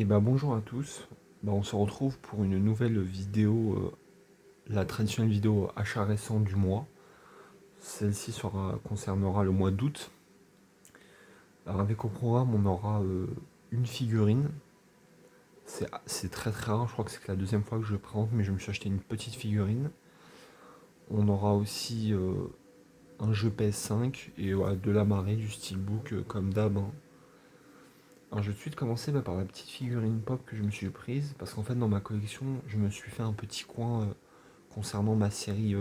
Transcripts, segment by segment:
Et bah bonjour à tous. On se retrouve pour une nouvelle vidéo, la traditionnelle vidéo achat récent du mois. Celle-ci concernera le mois d'août. Alors avec au programme on aura une figurine. C'est très très rare, je crois que c'est la deuxième fois que je le présente, mais je me suis acheté une petite figurine. On aura aussi un jeu PS5 et voilà, de la marée, du steelbook comme d'hab, hein. Alors je vais tout de suite commencer par la petite figurine pop que je me suis prise, parce qu'en fait dans ma collection je me suis fait un petit coin concernant ma série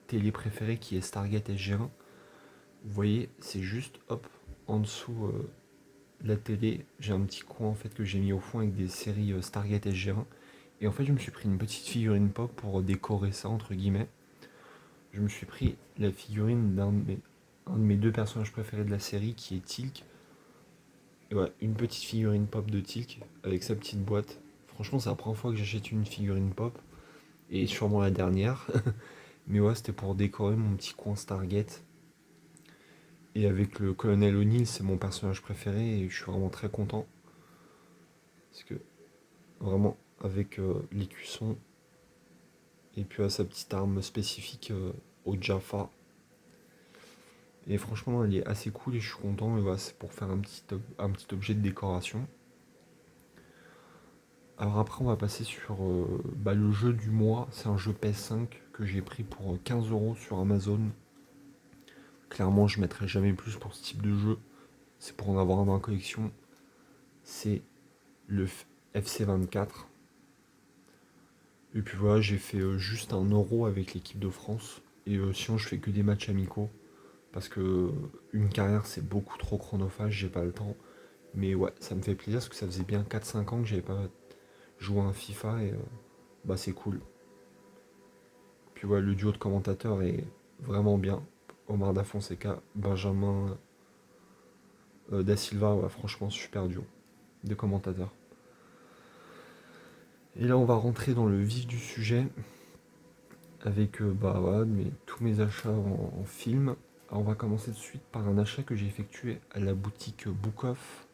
télé préférée qui est Stargate SG1. Vous voyez, c'est juste hop en dessous de la télé, j'ai un petit coin en fait que j'ai mis au fond avec des séries Stargate SG1. Et en fait je me suis pris une petite figurine pop pour décorer ça entre guillemets. Je me suis pris la figurine un de mes deux personnages préférés de la série qui est Tilk. Et ouais, une petite figurine pop de Tilk avec sa petite boîte. Franchement, c'est la première fois que j'achète une figurine pop et sûrement la dernière. Mais ouais, c'était pour décorer mon petit coin Stargate. Et avec le colonel O'Neill, c'est mon personnage préféré et je suis vraiment très content. Parce que vraiment, avec l'écusson et puis sa petite arme spécifique au Jaffa. Et franchement, elle est assez cool et je suis content. Et voilà, c'est pour faire un petit objet de décoration. Alors après, on va passer sur le jeu du mois. C'est un jeu PS5 que j'ai pris pour 15 € sur Amazon. Clairement, je ne mettrai jamais plus pour ce type de jeu. C'est pour en avoir un dans la collection. C'est le FC24. Et puis voilà, j'ai fait juste 1 € avec l'équipe de France. Et sinon, je fais que des matchs amicaux. Parce que une carrière, c'est beaucoup trop chronophage, j'ai pas le temps. Mais ouais, ça me fait plaisir parce que ça faisait bien 4-5 ans que j'avais pas joué à un FIFA et bah c'est cool. Puis ouais, le duo de commentateurs est vraiment bien. Omar Da Fonseca, Benjamin Da Silva, ouais, franchement super duo de commentateurs. Et là on va rentrer dans le vif du sujet avec tous mes achats en film. Alors on va commencer de suite par un achat que j'ai effectué à la boutique Bookoff.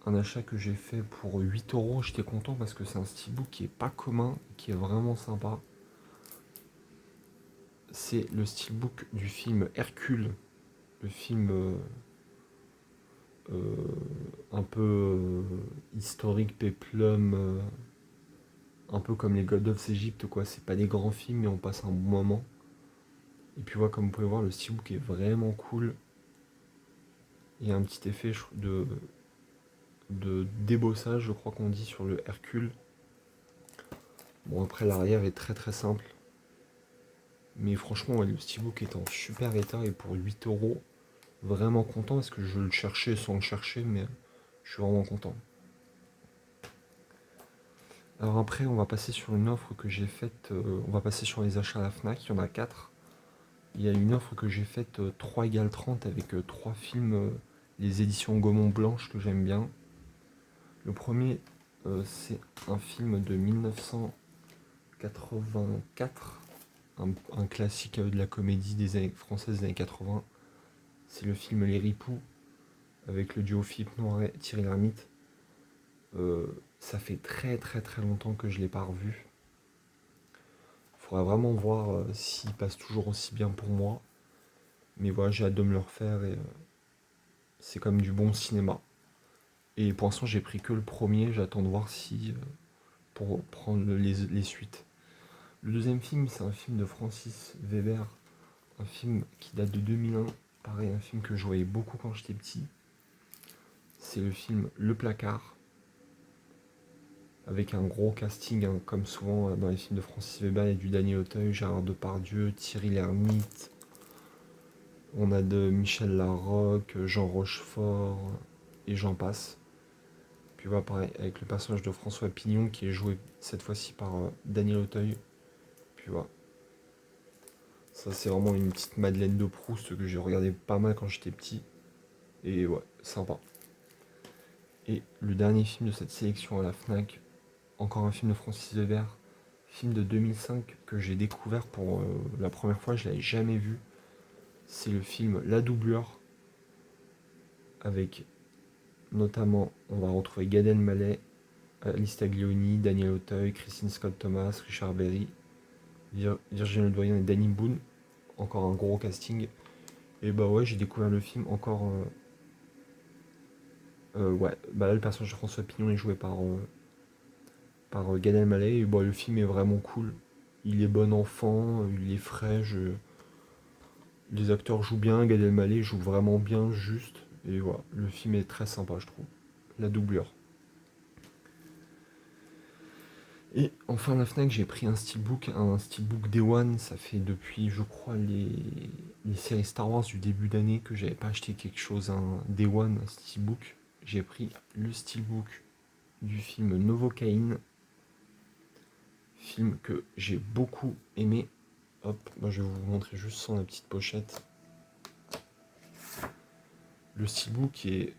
Un achat que j'ai fait pour 8 €. J'étais content parce que c'est un steelbook qui est pas commun, qui est vraiment sympa. C'est le steelbook du film Hercule, le film euh, un peu historique, péplum, un peu comme les God of Egypt, quoi. C'est pas des grands films, mais on passe un bon moment. Et puis voilà, comme vous pouvez voir, le steelbook est vraiment cool. Il y a un petit effet de débossage, je crois qu'on dit, sur le Hercule. Bon, après, l'arrière est très très simple. Mais franchement, ouais, le steelbook est en super état et pour 8 €, vraiment content parce que je le cherchais sans le chercher, mais je suis vraiment content. Alors après, on va passer sur une offre que j'ai faite, on va passer sur les achats à la Fnac, il y en a 4. Il y a une offre que j'ai faite 3 égale 30 avec 3 films, les éditions Gaumont Blanche que j'aime bien. Le premier, c'est un film de 1984, un classique de la comédie des années françaises des années 80. C'est le film Les Ripoux avec le duo Philippe Noiret, Thierry Lhermitte. Ça fait très très très longtemps que je ne l'ai pas revu. Faudra vraiment voir s'il passe toujours aussi bien pour moi. Mais voilà, j'ai hâte de me le refaire et c'est comme du bon cinéma. Et pour l'instant, j'ai pris que le premier, j'attends de voir si pour prendre les suites. Le deuxième film, c'est un film de Francis Weber, un film qui date de 2001. Pareil, un film que je voyais beaucoup quand j'étais petit. C'est le film Le Placard, avec un gros casting, hein, comme souvent dans les films de Francis Weber. Il y a du Daniel Auteuil, Gérard Depardieu, Thierry Lhermitte. On a de Michel Larocque, Jean Rochefort, et j'en passe. Puis voilà, pareil, avec le personnage de François Pignon qui est joué cette fois-ci par Daniel Auteuil. Puis voilà. Ça, c'est vraiment une petite Madeleine de Proust que j'ai regardé pas mal quand j'étais petit. Et ouais, sympa. Et le dernier film de cette sélection à la Fnac, encore un film de Francis Weber, film de 2005 que j'ai découvert pour la première fois, je l'avais jamais vu. C'est le film La Doublure, avec notamment, on va retrouver Gad Elmaleh, Alice Taglioni, Daniel Auteuil, Christine Scott Thomas, Richard Berry, Virginie Ledoyen et Danny Boone. Encore un gros casting. Et bah ouais, j'ai découvert le film encore. Ouais, bah là, le personnage de François Pignon est joué par Gad Elmaleh. Et bah, le film est vraiment cool. Il est bon enfant, il est frais. Les acteurs jouent bien, Gad Elmaleh joue vraiment bien, juste. Et voilà, le film est très sympa, je trouve. La doublure. Et enfin, la Fnac, j'ai pris un steelbook Day One. Ça fait depuis, je crois, les séries Star Wars du début d'année que j'avais pas acheté quelque chose, un Day One, un steelbook. J'ai pris le steelbook du film Novocaine, film que j'ai beaucoup aimé. Hop, moi je vais vous montrer juste sans la petite pochette. Le steelbook est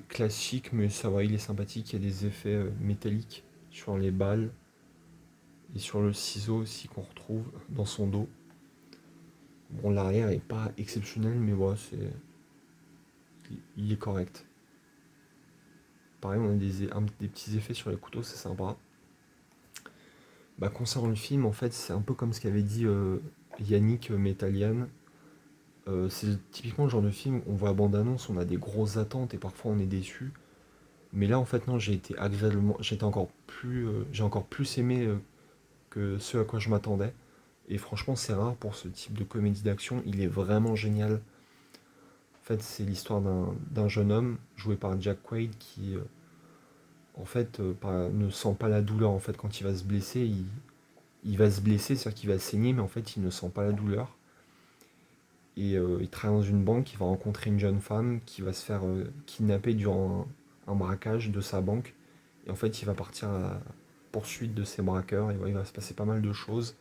classique, mais ça va, il est sympathique. Il y a des effets métalliques sur les balles et sur le ciseau aussi qu'on retrouve dans son dos. Bon, l'arrière est pas exceptionnel, mais voilà, il est correct. Pareil, on a des petits effets sur les couteaux, c'est sympa. Bah, concernant le film, en fait, c'est un peu comme ce qu'avait dit Yannick Metalian. C'est typiquement le genre de film, on voit la bande-annonce, on a des grosses attentes et parfois on est déçu. Mais là, en fait, non, j'ai été agréablement. J'ai encore plus aimé que ce à quoi je m'attendais. Et franchement, c'est rare pour ce type de comédie d'action. Il est vraiment génial. En fait, c'est l'histoire d'un jeune homme joué par Jack Quaid qui, en fait, ne sent pas la douleur. En fait, quand il va se blesser, il va se blesser, c'est-à-dire qu'il va saigner, mais en fait, il ne sent pas la douleur. Et il travaille dans une banque, il va rencontrer une jeune femme qui va se faire kidnapper durant un braquage de sa banque. Et en fait, il va partir à la poursuite de ces braqueurs. Et ouais, il va se passer pas mal de choses.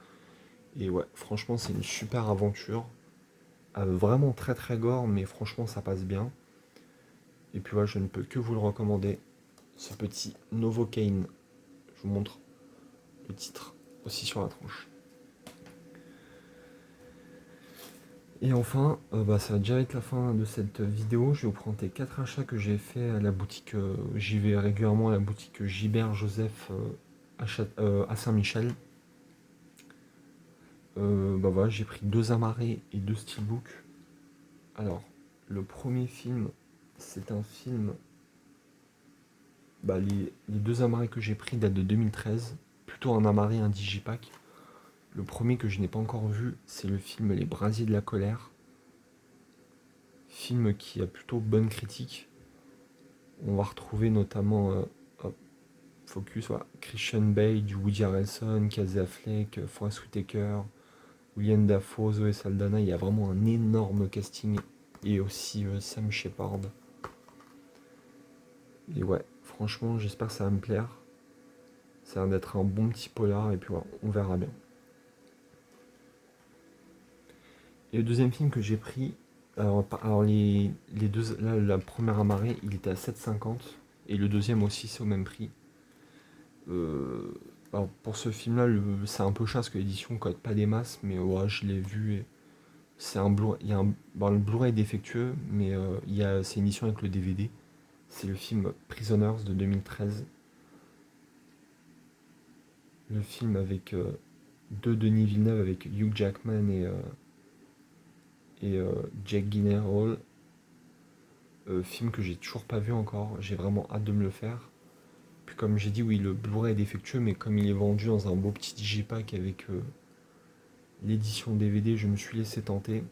Et ouais, franchement, c'est une super aventure. Vraiment très très gore, mais franchement, ça passe bien. Et puis ouais, je ne peux que vous le recommander. Ce petit Novocaine. Je vous montre le titre aussi sur la tranche. Et enfin, bah, ça va déjà être la fin de cette vidéo. Je vais vous présenter 4 achats que j'ai fait à la boutique. J'y vais régulièrement à la boutique Gilbert Joseph à Saint-Michel. Bah voilà, j'ai pris 2 amarrés et 2 steelbooks. Alors, le premier film, c'est un film. Bah, les 2 amarrés que j'ai pris datent de 2013. Plutôt un amarré, un digipack. Le premier que je n'ai pas encore vu, c'est le film Les Brasiers de la colère. Film qui a plutôt bonne critique. On va retrouver notamment Focus, voilà, Christian Bale, du Woody Harrelson, Casey Affleck, Forest Whitaker, William Dafoe, Zoe Saldana. Il y a vraiment un énorme casting. Et aussi Sam Shepard. Et ouais, franchement, j'espère que ça va me plaire. Ça a l'air d'être un bon petit polar. Et puis voilà, on verra bien. Et le deuxième film que j'ai pris, alors les deux, là, la première amarrée, il était à 7,50 et le deuxième aussi, c'est au même prix. Alors pour ce film-là, c'est un peu cher parce que l'édition cote pas des masses, mais ouais, je l'ai vu. Et c'est un Blu-ray, le Blu-ray est défectueux, mais c'est une édition avec le DVD. C'est le film Prisoners de 2013. Le film avec de Denis Villeneuve avec Hugh Jackman et Jake Gyllenhaal. Film que j'ai toujours pas vu encore, j'ai vraiment hâte de me le faire. Puis comme j'ai dit, oui, le Blu-ray est défectueux, mais comme il est vendu dans un beau petit digipack avec l'édition DVD, je me suis laissé tenter.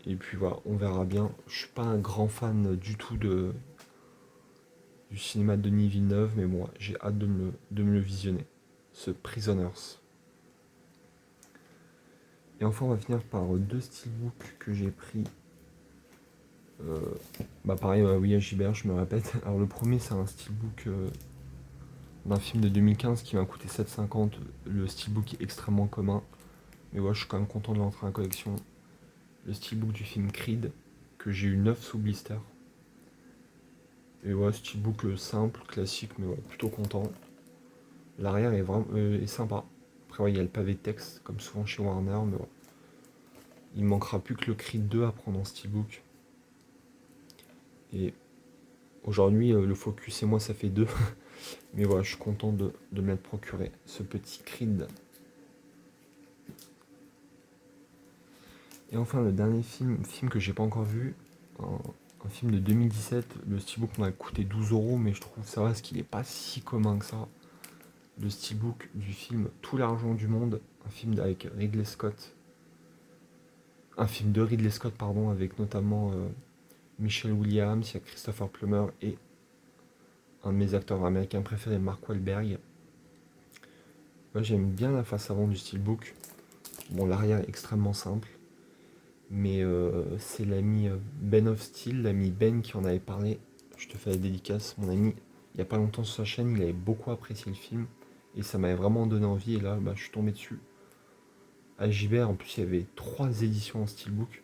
Et puis voilà, on verra bien. Je suis pas un grand fan du tout du cinéma de Denis Villeneuve, mais bon, j'ai hâte de me le visionner. Ce Prisoners. Et enfin, on va finir par 2 steelbooks que j'ai pris. Bah pareil, oui, à Gilbert, je me répète. Alors le premier, c'est un steelbook d'un film de 2015 qui m'a coûté 7,50. Le steelbook est extrêmement commun. Mais ouais, je suis quand même content de l'entrer dans la collection. Le steelbook du film Creed, que j'ai eu 9 sous blister. Et ouais, steelbook simple, classique, mais ouais, plutôt content. L'arrière est vraiment est sympa. Après, ouais, il y a le pavé de texte, comme souvent chez Warner, mais ouais. Il manquera plus que le Creed 2 à prendre en steelbook. Et aujourd'hui, le Focus et moi, ça fait 2. Mais voilà, je suis content de me l'être procuré, ce petit Creed. Et enfin, le dernier film que j'ai pas encore vu, un film de 2017. Le steelbook m'a coûté 12 €, mais je trouve ça reste qu'il est pas si commun que ça. Le steelbook du film Tout l'argent du monde, un film avec Ridley Scott. Un film de Ridley Scott, pardon, avec notamment Michelle Williams, il y a Christopher Plummer et un de mes acteurs américains préférés, Mark Wahlberg. Moi, j'aime bien la face avant du steelbook. Bon, l'arrière est extrêmement simple, mais c'est l'ami Ben of Steel, l'ami Ben qui en avait parlé. Je te fais la dédicace, mon ami. Il n'y a pas longtemps sur sa chaîne, il avait beaucoup apprécié le film et ça m'avait vraiment donné envie. Et là, bah, je suis tombé dessus. À Gibert, en plus, il y avait 3 éditions en steelbook.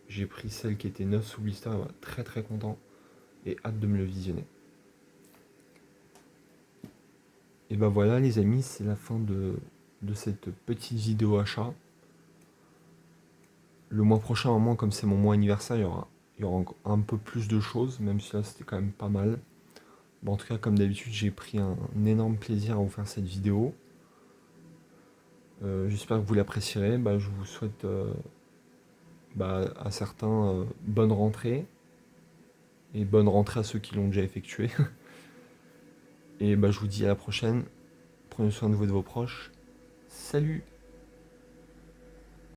J'ai pris celle qui était neuve sous blister, ouais, très très content et hâte de me le visionner. Et bah voilà les amis, c'est la fin de cette petite vidéo achat. Le mois prochain, vraiment, comme c'est mon mois anniversaire, il y aura un peu plus de choses, même si là c'était quand même pas mal. Bon, en tout cas, comme d'habitude, j'ai pris un énorme plaisir à vous faire cette vidéo. J'espère que vous l'apprécierez. Bah, je vous souhaite à certains bonne rentrée. Et bonne rentrée à ceux qui l'ont déjà effectué. Et bah, je vous dis à la prochaine. Prenez soin de vous et de vos proches. Salut!